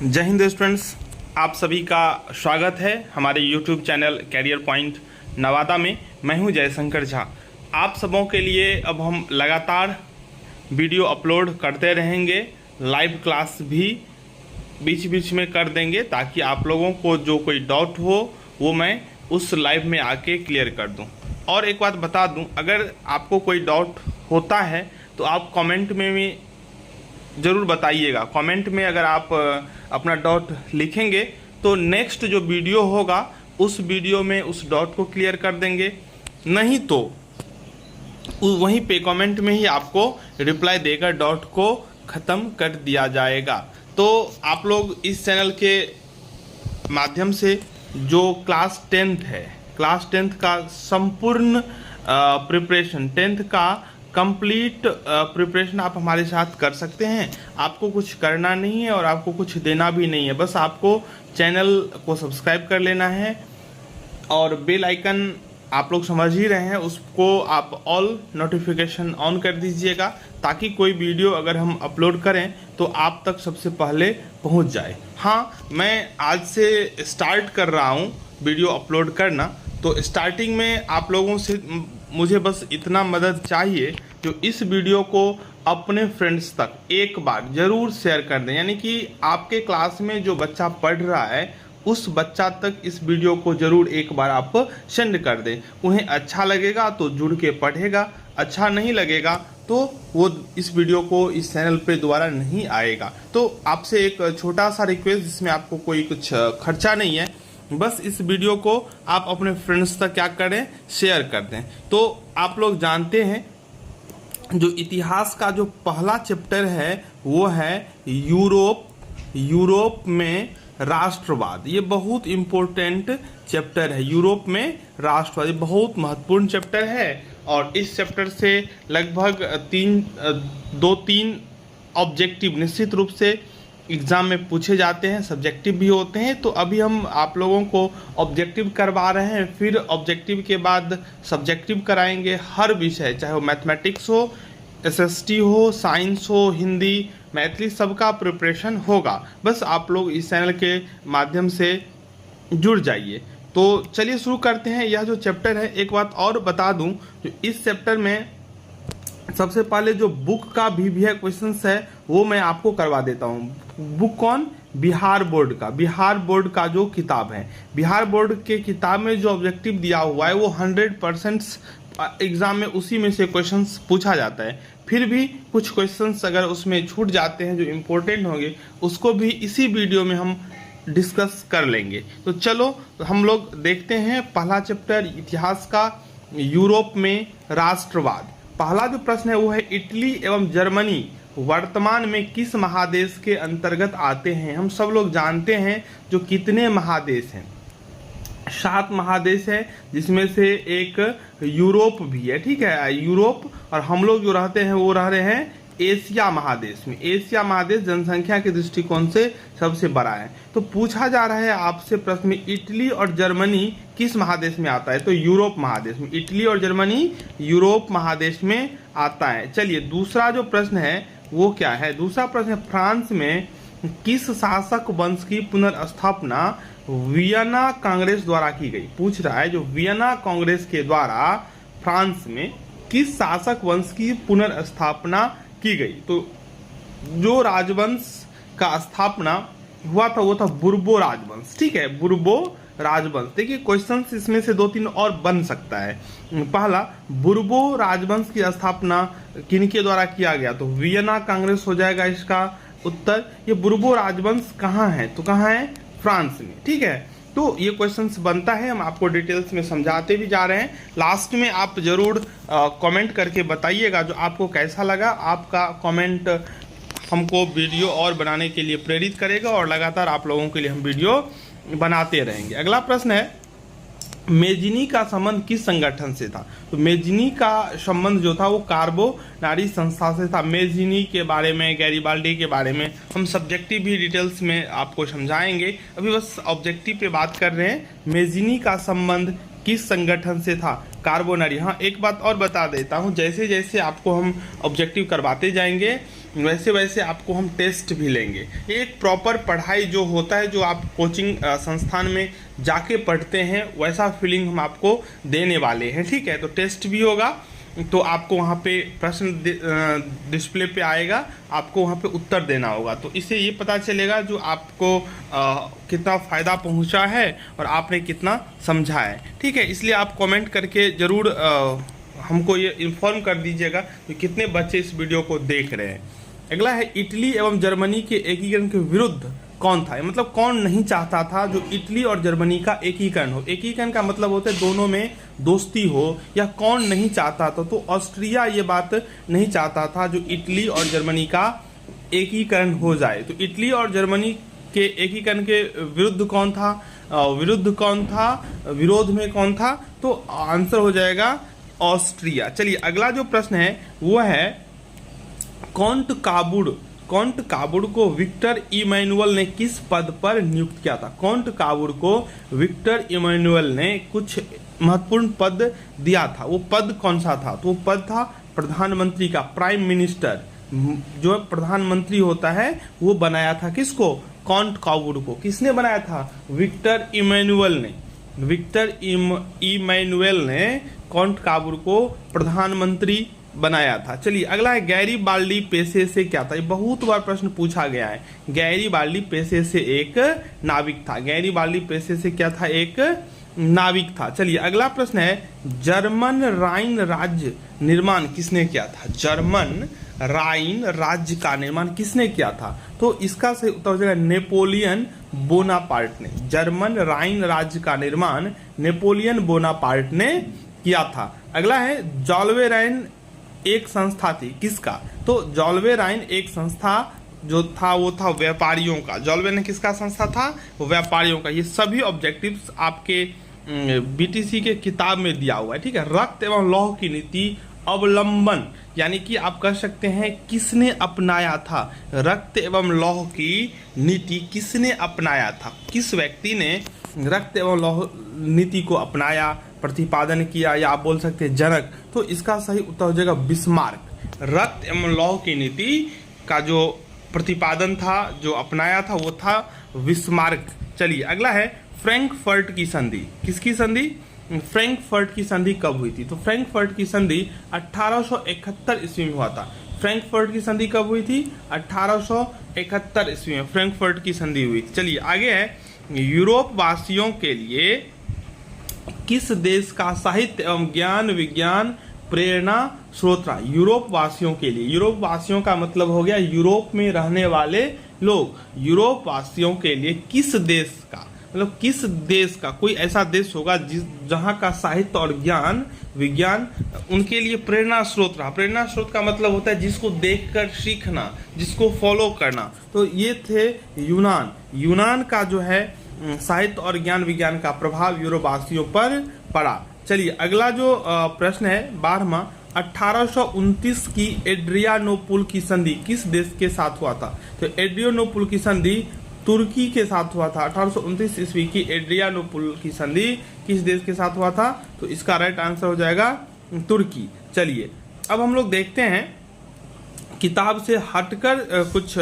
जय हिंद स्टूडेंट्स, आप सभी का स्वागत है हमारे YouTube channel Career Point Nawada में। मैं हूं जयशंकर झा। आप सबों के लिए अब हम लगातार वीडियो अपलोड करते रहेंगे, लाइव क्लास भी बीच बीच में कर देंगे ताकि आप लोगों को जो कोई डाउट हो वो मैं उस लाइव में आके क्लियर कर दूं। और एक बात बता दूं, अगर आपको कोई डाउट होता है तो आप कमेंट में भी ज़रूर बताइएगा। कमेंट में अगर आप अपना डाउट लिखेंगे तो नेक्स्ट जो वीडियो होगा उस वीडियो में उस डाउट को क्लियर कर देंगे, नहीं तो वहीं पे कमेंट में ही आपको रिप्लाई देकर डाउट को ख़त्म कर दिया जाएगा। तो आप लोग इस चैनल के माध्यम से जो क्लास 10th है, क्लास 10th का संपूर्ण प्रिपरेशन, 10th का कंप्लीट प्रिपरेशन आप हमारे साथ कर सकते हैं। आपको कुछ करना नहीं है और आपको कुछ देना भी नहीं है, बस आपको चैनल को सब्सक्राइब कर लेना है और बेल आइकन आप लोग समझ ही रहे हैं, उसको आप ऑल नोटिफिकेशन ऑन कर दीजिएगा ताकि कोई वीडियो अगर हम अपलोड करें तो आप तक सबसे पहले पहुंच जाए। हाँ, मैं आज से स्टार्ट कर रहा हूं वीडियो अपलोड करना, तो स्टार्टिंग में आप लोगों से मुझे बस इतना मदद चाहिए जो इस वीडियो को अपने फ्रेंड्स तक एक बार ज़रूर शेयर कर दें। यानी कि आपके क्लास में जो बच्चा पढ़ रहा है उस बच्चा तक इस वीडियो को ज़रूर एक बार आप सेंड कर दें। उन्हें अच्छा लगेगा तो जुड़ के पढ़ेगा, अच्छा नहीं लगेगा तो वो इस वीडियो को इस चैनल पे दोबारा नहीं आएगा। तो आपसे एक छोटा सा रिक्वेस्ट, जिसमें आपको कोई कुछ खर्चा नहीं है, बस इस वीडियो को आप अपने फ्रेंड्स तक क्या करें, शेयर कर दें। तो आप लोग जानते हैं जो इतिहास का जो पहला चैप्टर है वो है यूरोप में राष्ट्रवाद। ये बहुत इम्पोर्टेंट चैप्टर है। यूरोप में राष्ट्रवाद ये बहुत महत्वपूर्ण चैप्टर है और इस चैप्टर से लगभग 2-3 ऑब्जेक्टिव निश्चित रूप से एग्ज़ाम में पूछे जाते हैं, सब्जेक्टिव भी होते हैं। तो अभी हम आप लोगों को ऑब्जेक्टिव करवा रहे हैं, फिर ऑब्जेक्टिव के बाद सब्जेक्टिव कराएंगे। हर विषय, चाहे वो मैथमेटिक्स हो, एसएसटी हो, साइंस हो, हिंदी, मैथिली, सबका प्रिपरेशन होगा। बस आप लोग इस चैनल के माध्यम से जुड़ जाइए। तो चलिए शुरू करते हैं। यह जो चैप्टर है, एक बात और बता दूं, जो इस चैप्टर में सबसे पहले जो बुक का VVI क्वेश्चंस है वो मैं आपको करवा देता हूँ। बुक कौन? बिहार बोर्ड का। बिहार बोर्ड का जो किताब है, बिहार बोर्ड के किताब में जो ऑब्जेक्टिव दिया हुआ है वो 100% एग्जाम में उसी में से क्वेश्चंस पूछा जाता है। फिर भी कुछ क्वेश्चंस अगर उसमें छूट जाते हैं जो इम्पोर्टेंट होंगे, उसको भी इसी वीडियो में हम डिस्कस कर लेंगे। तो चलो हम लोग देखते हैं पहला चैप्टर इतिहास का, यूरोप में राष्ट्रवाद। पहला जो प्रश्न है वो है, इटली एवं जर्मनी वर्तमान में किस महादेश के अंतर्गत आते हैं? हम सब लोग जानते हैं जो कितने महादेश हैं, 7 महादेश है, जिसमें से एक यूरोप भी है। ठीक है, यूरोप, और हम लोग जो रहते हैं वो रह रहे हैं एशिया महादेश में। एशिया महादेश जनसंख्या के दृष्टिकोण से सबसे बड़ा है। तो पूछा जा रहा है आपसे प्रश्न में, इटली और जर्मनी किस महादेश में आता है? तो यूरोप महादेश में। इटली और जर्मनी यूरोप महादेश में आता है। चलिए दूसरा जो प्रश्न है वो क्या है? दूसरा प्रश्न है, फ्रांस में किस शासक वंश की पुनर्स्थापना वियना कांग्रेस द्वारा की गई? पूछ रहा है जो वियना कांग्रेस के द्वारा फ्रांस में किस शासक वंश की पुनर्स्थापना की गई? तो जो राजवंश का स्थापना हुआ था वो था बुर्बो राजवंश। ठीक है, बुर्बो राजवंश। देखिए क्वेश्चंस इसमें से 2-3 और बन सकता है। पहला, बुर्बो राजवंश की स्थापना किनके द्वारा किया गया? तो वियना कांग्रेस हो जाएगा इसका उत्तर। ये बुर्बो राजवंश कहाँ है? तो कहाँ है? फ्रांस में। ठीक है, तो ये क्वेश्चंस बनता है, हम आपको डिटेल्स में समझाते भी जा रहे हैं। लास्ट में आप जरूर कमेंट करके बताइएगा जो आपको कैसा लगा। आपका कमेंट हमको वीडियो और बनाने के लिए प्रेरित करेगा और लगातार आप लोगों के लिए हम वीडियो बनाते रहेंगे। अगला प्रश्न है, मेजिनी का संबंध किस संगठन से था? तो मेजिनी का संबंध जो था वो कार्बोनारी संस्था से था। मेजिनी के बारे में, गैरीबाल्डी के बारे में हम सब्जेक्टिव भी डिटेल्स में आपको समझाएंगे। अभी बस ऑब्जेक्टिव पे बात कर रहे हैं। मेजिनी का संबंध किस संगठन से था? कार्बोनारी। हाँ, एक बात और बता देता हूँ, जैसे जैसे आपको हम ऑब्जेक्टिव करवाते जाएंगे वैसे वैसे आपको हम टेस्ट भी लेंगे। एक प्रॉपर पढ़ाई जो होता है, जो आप कोचिंग संस्थान में जाके पढ़ते हैं, वैसा फीलिंग हम आपको देने वाले हैं, ठीक है। तो टेस्ट भी होगा, तो आपको वहाँ पे प्रश्न डिस्प्ले पे आएगा, आपको वहाँ पे उत्तर देना होगा। तो इससे ये पता चलेगा जो आपको कितना फ़ायदा पहुँचा है और आपने कितना समझा है, ठीक है। इसलिए आप कमेंट करके ज़रूर हमको ये इन्फॉर्म कर दीजिएगा कि कितने बच्चे इस वीडियो को देख रहे हैं। अगला है, इटली एवं जर्मनी के एकीकरण के विरुद्ध कौन था? मतलब कौन नहीं चाहता था जो इटली और जर्मनी का एकीकरण हो? एकीकरण का मतलब होता है दोनों में दोस्ती हो, या कौन नहीं चाहता था? तो ऑस्ट्रिया ये बात नहीं चाहता था जो इटली और जर्मनी का एकीकरण हो जाए। तो इटली और जर्मनी के एकीकरण के विरुद्ध कौन था? विरोध में कौन था? तो आंसर हो जाएगा ऑस्ट्रिया। चलिए अगला जो प्रश्न है वो है, कॉन्ट काबुड़ को विक्टर इमैनुअल ने किस पद पर नियुक्त किया था? कॉन्ट काबुड़ को विक्टर इमैनुअल ने कुछ महत्वपूर्ण पद दिया था, वो पद कौन सा था? तो वो पद था प्रधानमंत्री का, प्राइम मिनिस्टर। जो प्रधानमंत्री होता है वो बनाया था किसको? कॉन्ट काबुड़ को। किसने बनाया था? विक्टर इमैनुअल ने। इमैनुअल ने कॉन्ट काबुड़ को प्रधानमंत्री बनाया था। चलिए अगला है, गैरीबाल्डी पेशे से क्या था? ये बहुत बार प्रश्न पूछा गया है। गैरीबाल्डी पेशे से एक नाविक था। गैरीबाल्डी पेशे से क्या था? एक नाविक था। चलिए अगला प्रश्न है, जर्मन राइन राज्य निर्माण किसने किया था? जर्मन राइन राज्य का निर्माण किसने किया था? तो इसका सही उत्तर हो जाएगा नेपोलियन बोनापार्ट ने। जर्मन राइन राज्य का निर्माण नेपोलियन बोनापार्ट ने किया था। अगला है, जॉल्वे राइन एक संस्था थी, किसका? तो जॉल्वे राइन एक संस्था जो था वो था व्यापारियों का। जॉल्वे ने किसका संस्था था? वो व्यापारियों का। ये सभी ऑब्जेक्टिव्स आपके बीटीसी के किताब में दिया हुआ है, ठीक है। रक्त एवं लौह की नीति अवलंबन, यानी कि आप कह सकते हैं किसने अपनाया था? रक्त एवं लौह की नीति किसने अपनाया था? किस व्यक्ति ने रक्त एवं लौह नीति को अपनाया, प्रतिपादन किया, या आप बोल सकते हैं जनक? तो इसका सही उत्तर हो जाएगा बिस्मार्क। रक्त एवं लौह की नीति का जो प्रतिपादन था, जो अपनाया था, वो था बिस्मार्क। चलिए अगला है, फ्रैंकफर्ट की संधि। किसकी संधि? फ्रैंकफर्ट की संधि कब हुई थी? तो फ्रैंकफर्ट की संधि 1871 ईस्वी में हुआ था। फ्रैंकफर्ट की संधि कब हुई थी? 1871 ईस्वी में फ्रैंकफर्ट की संधि हुई थी। चलिए आगे है, यूरोप वासियों के लिए किस देश का साहित्य एवं ज्ञान विज्ञान प्रेरणा स्रोत रहा? यूरोप वासियों के लिए। यूरोप वासियों का मतलब हो गया यूरोप में रहने वाले लोग। यूरोप वासियों के लिए किस देश का, मतलब किस देश का, कोई ऐसा देश होगा जहाँ का साहित्य और ज्ञान विज्ञान उनके लिए प्रेरणा स्रोत रहा। प्रेरणा स्रोत का मतलब होता है जिसको देखकर सीखना, जिसको फॉलो करना। तो ये थे यूनान। यूनान का जो है साहित्य और ज्ञान विज्ञान का प्रभाव यूरोपवासियों पर पड़ा। चलिए अगला जो प्रश्न है 12वां, 1829 की एड्रियानोपुल की संधि किस देश के साथ हुआ था? तो एड्रियानोपुल की संधि तुर्की के साथ हुआ था। 1829 ईस्वी की एड्रियानोपुल की संधि किस देश के साथ हुआ था? तो इसका राइट आंसर हो जाएगा तुर्की। चलिए अब हम लोग देखते हैं किताब से हटकर कुछ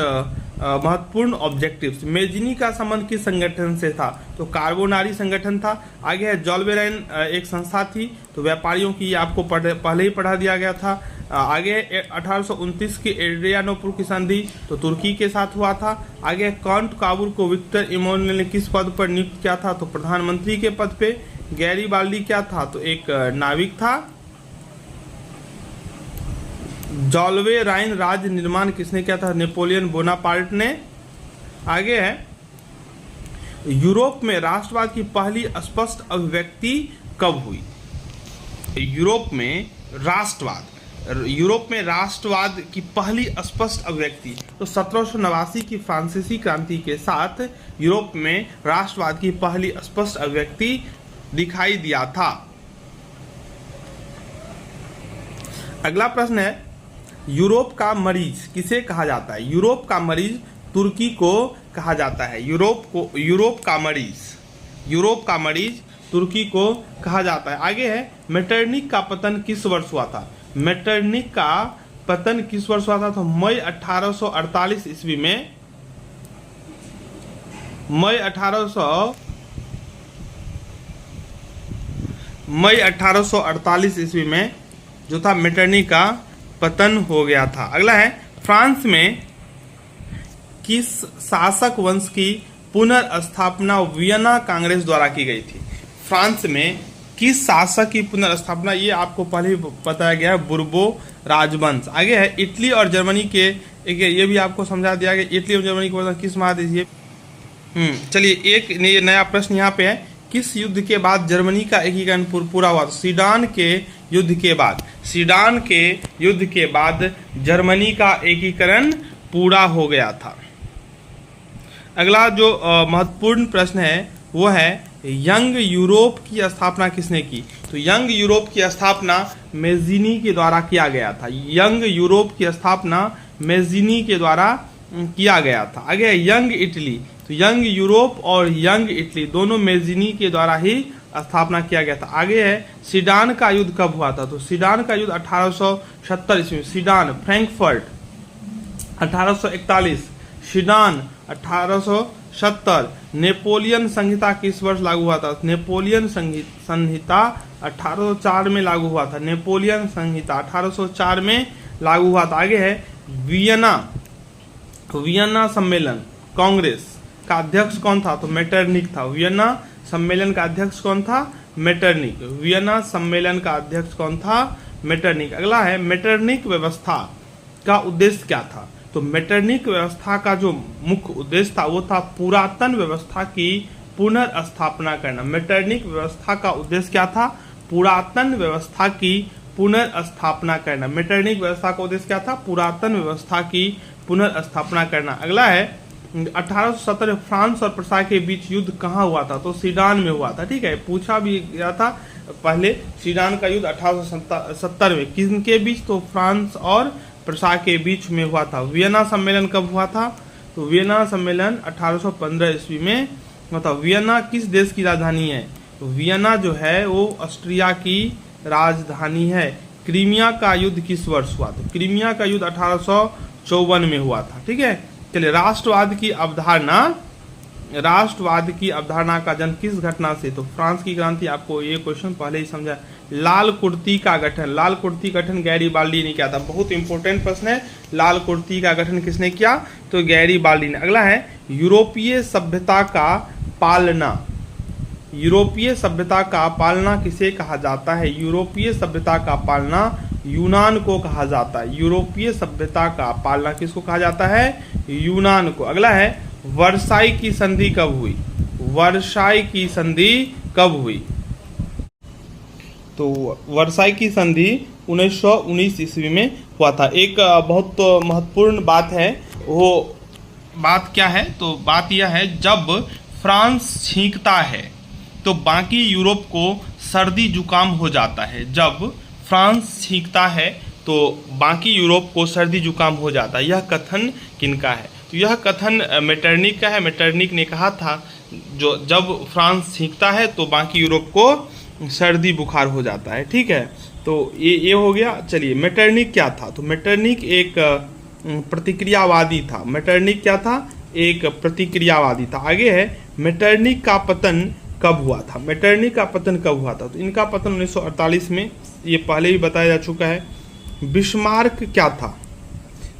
महत्वपूर्ण ऑब्जेक्टिव्स। मेजिनी का संबंध किस संगठन से था? तो कार्बोनारी संगठन था। आगे है, जॉल्वे राइन एक संस्था थी, तो व्यापारियों की आपको पहले ही पढ़ा दिया गया था। आगे 1829 की एड्रियानोपुल की संधि तो तुर्की के साथ हुआ था। आगे कॉन्ट काबुड़ को विक्टर इमैनुअल ने किस पद पर नियुक्त किया था? तो प्रधानमंत्री के पद पे। गैरीबाल्डी क्या था? तो एक नाविक था। जॉल्वे राइन राज्य निर्माण किसने किया था? नेपोलियन बोनापार्ट ने। आगे है, यूरोप में राष्ट्रवाद की पहली स्पष्ट अभिव्यक्ति कब हुई? यूरोप में राष्ट्रवाद की पहली स्पष्ट अभिव्यक्ति तो 1789 की फ्रांसीसी क्रांति के साथ यूरोप में राष्ट्रवाद की पहली स्पष्ट अभिव्यक्ति दिखाई दिया था। अगला प्रश्न है, यूरोप का मरीज किसे कहा जाता है? यूरोप का मरीज तुर्की को कहा जाता है। यूरोप का मरीज तुर्की को कहा जाता है। आगे है, मेटरनिक का पतन किस वर्ष हुआ था? मेटरनिक का पतन किस वर्ष हुआ था? तो मई 1848 ईस्वी में, मई 1848 ईस्वी में जो था मेटरनिक का पतन हो गया था। अगला है, फ्रांस में किस शासक वंश की पुनर्स्थापना वियना कांग्रेस द्वारा की गई थी? फ्रांस में किस शासक की पुनर्स्थापना, ये आपको पहले ही बताया गया है, बुर्बो राजवंश। आगे है, इटली और जर्मनी के, ये भी आपको समझा दिया गया, इटली और जर्मनी के किस महादेश ये। चलिए, एक ये नया प्रश्न यहाँ पे है, किस युद्ध के बाद जर्मनी का एकीकरण पूरा हुआ? सीडान के युद्ध के बाद, सीडान के युद्ध के बाद जर्मनी का एकीकरण पूरा हो गया था। अगला जो महत्वपूर्ण प्रश्न है वो है, यंग यूरोप की स्थापना किसने की? तो यंग यूरोप की स्थापना मेज़िनी के द्वारा किया गया था। यंग यूरोप की स्थापना मेज़िनी के द्वारा किया गया था। आगे है, यंग इटली। तो यंग यूरोप और यंग इटली दोनों मेज़िनी के द्वारा ही स्थापना किया गया था। आगे है, सीडान का युद्ध कब हुआ था? तो सीडान का युद्ध 1870 ईस्वी में। Sedan, Frankfurt 1841, sedan 1870। नेपोलियन संहिता किस वर्ष लागू हुआ था? नेपोलियन संहिता 1804 में लागू हुआ था। नेपोलियन संहिता 1804 में लागू हुआ था। आगे है, वियना सम्मेलन कांग्रेस का अध्यक्ष कौन था? तो मेटरनिक था। वियना सम्मेलन का अध्यक्ष कौन था? मेटरनिक। वियना सम्मेलन का अध्यक्ष कौन था? मेटरनिक। अगला है, मेटरनिक व्यवस्था का उद्देश्य क्या था? तो मेटरनिक व्यवस्था का जो मुख्य उद्देश्य था वो था पुरातन व्यवस्था की पुनर्स्थापना करना। मेटरनिक व्यवस्था का उद्देश्य क्या था? पुरातन व्यवस्था की पुनर्स्थापना करना। मेटरनिक व्यवस्था का उद्देश्य क्या था? पुरातन व्यवस्था की पुनर्स्थापना करना। अगला है, 1870 फ्रांस और प्रसा के बीच युद्ध कहाँ हुआ था? तो सीडान में हुआ था। ठीक है, पूछा भी गया था पहले, सीडान का युद्ध 1870 में किसके बीच? तो फ्रांस और प्रसा के बीच में हुआ था। वियना सम्मेलन कब हुआ था? तो वियना सम्मेलन 1815 ईस्वी में हुआ था। वियना किस देश की राजधानी है? तो वियना जो है वो ऑस्ट्रिया की राजधानी है। क्रीमिया का युद्ध किस वर्ष हुआ? तो क्रीमिया का युद्ध 1854 में हुआ था। ठीक है, चलिए, राष्ट्रवाद की अवधारणा का जन्म किस घटना से? तो फ्रांस की क्रांति। आपको ये क्वेश्चन पहले ही समझा। लाल कुर्ती का गठन, लाल कुर्ती गठन गैरीबाल्डी ने किया था। बहुत इंपॉर्टेंट प्रश्न है, लाल कुर्ती का गठन किसने किया? तो गैरीबाल्डी ने। अगला है, यूरोपीय सभ्यता का पालना। यूरोपीय सभ्यता का पालना किसे कहा जाता है? यूरोपीय सभ्यता का पालना यूनान को कहा जाता है। यूरोपीय सभ्यता का पालना किसको कहा जाता है? यूनान को। अगला है, वर्साई की संधि कब हुई? वर्साई की संधि कब हुई? तो वर्साई की संधि 1919 ईस्वी में हुआ था। एक बहुत महत्वपूर्ण बात है, वो बात क्या है? तो बात यह है, जब फ्रांस छींकता है तो बाकी यूरोप को सर्दी जुकाम हो जाता है। जब फ्रांस छींकता है तो बाकी यूरोप को सर्दी जुकाम हो जाता है। यह कथन किनका है? तो यह कथन मेटरनिक का है। मेटरनिक ने कहा था, जो जब फ्रांस छींकता है तो बाकी यूरोप को सर्दी बुखार हो जाता है। ठीक है, तो ये हो गया। चलिए, मेटरनिक क्या था? तो मेटरनिक एक प्रतिक्रियावादी था। मेटरनिक क्या था? एक प्रतिक्रियावादी था। आगे है, मेटरनिक का पतन कब हुआ था? मेटरनिक का पतन कब हुआ था? तो इनका पतन 1948 में, ये पहले भी बताया जा चुका है। बिस्मार्क क्या था?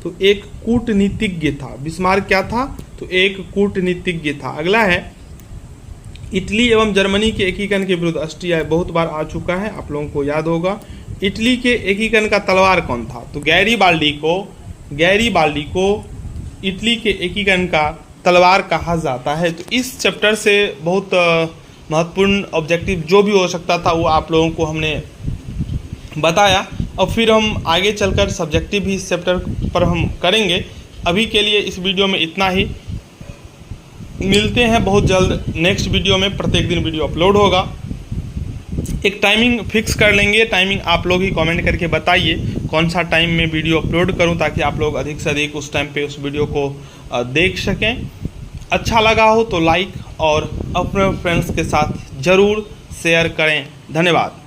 तो एक कूटनीतिज्ञ था। बिस्मार्क क्या था? तो एक कूटनीतिज्ञ था। अगला है, इटली एवं जर्मनी के एकीकरण के विरुद्ध ऑस्ट्रिया, बहुत बार आ चुका है, आप लोगों को याद होगा। इटली के एकीकरण का तलवार कौन था? तो गैरीबाल्डी को इटली के एकीकरण का तलवार कहा जाता है। तो इस चैप्टर से बहुत महत्वपूर्ण ऑब्जेक्टिव जो भी हो सकता था वो आप लोगों को हमने बताया, और फिर हम आगे चलकर सब्जेक्टिव भी इस चैप्टर पर हम करेंगे। अभी के लिए इस वीडियो में इतना ही। मिलते हैं बहुत जल्द नेक्स्ट वीडियो में। प्रत्येक दिन वीडियो अपलोड होगा। एक टाइमिंग फिक्स कर लेंगे। टाइमिंग आप लोग ही कमेंट करके बताइए कौन सा टाइम में वीडियो अपलोड करूं, ताकि आप लोग अधिक से अधिक उस टाइम पे उस वीडियो को देख सकें। अच्छा लगा हो तो लाइक और अपने फ्रेंड्स के साथ ज़रूर शेयर करें। धन्यवाद।